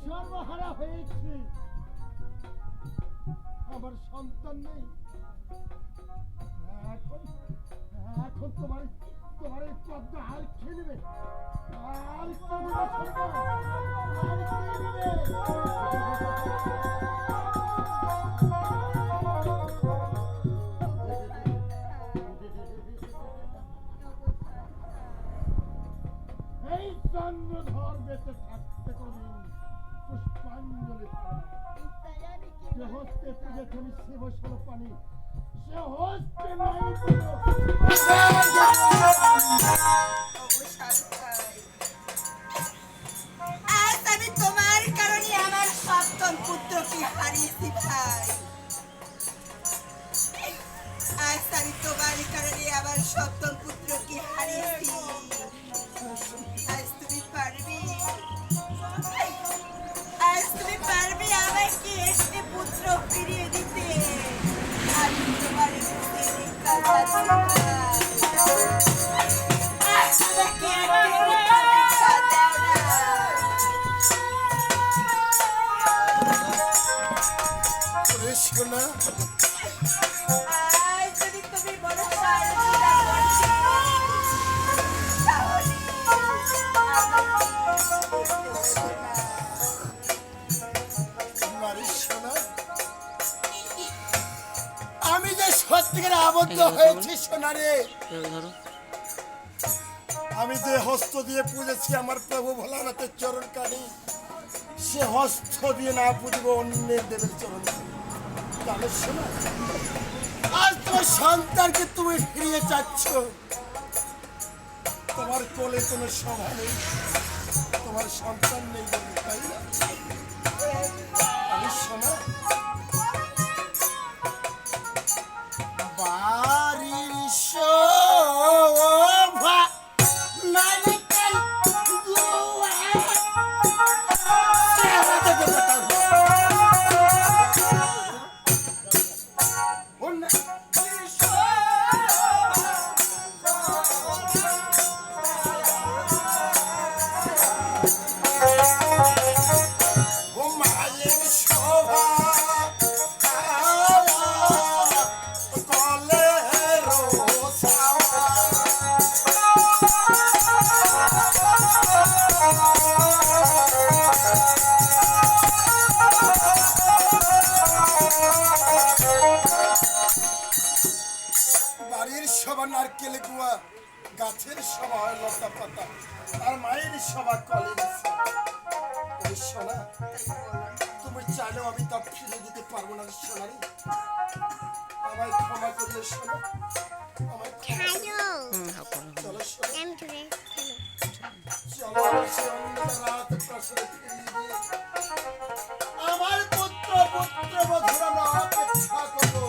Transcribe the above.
সর্বহারা হয়েছি, আমার সন্তান নেই। এখন এখন তোমার তোমার এই পদ্মা আর খেয়ে নেবে, আর কে নেবে সন্তান, আর কে নেবে? এই চন্দ্রধর বেঁচে থাকতে কোনদিন পুষ্পাঞ্জলি সে হস্তে পুজো তুমি শিবসল পানি, সে হস্তে নাই আজ আমি তোমার কারণে আমার সপ্তম পুত্রকে হারিয়েছি ভাই। আজ আমি তোমার কারণে আমার সপ্তম পুত্রকে হারিয়েছি। আজ তুমি পারবে, আজ তুমি পারবে আমাকে একটি পুত্র ফিরিয়ে দিতে। আমি তোমার কথা শোনা, যদি তুমি বড় আমি যে সত্যিকার আবদ্ধ হয়েছি সোনারে, আমি যে হস্ত দিয়ে পুজেছি আমার প্রভু ভোলানাথের চরণ কানি, সে হস্ত দিয়ে না পুজব অন্যের দেবের চরণ। তাহলে শোনা, আজ তোমার সন্তানকে তুমি ফিরিয়ে চাচ্ছ, তোমার কোলে কোনো সভা নেই, তোমার সন্তান নেই বলে, তাই না? আমি শোনা, বাড়ির শোভা নারিকেল গুয়া নারকেল গুয়া, গাছের সভা লতা পাতা, আর মায়ের সভা কলের। সোনা, তুমি চাইলেও আমি তা ফিরে দিতে পারবো না সোনারি, আমায় ক্ষমা করলে সোনা, আমায় চলো সোনা, চলো রাত প্রাসাদে ফিরিয়ে দিয়ে আমার পুত্র পুত্র বধুরা আমরা অপেক্ষা করবো।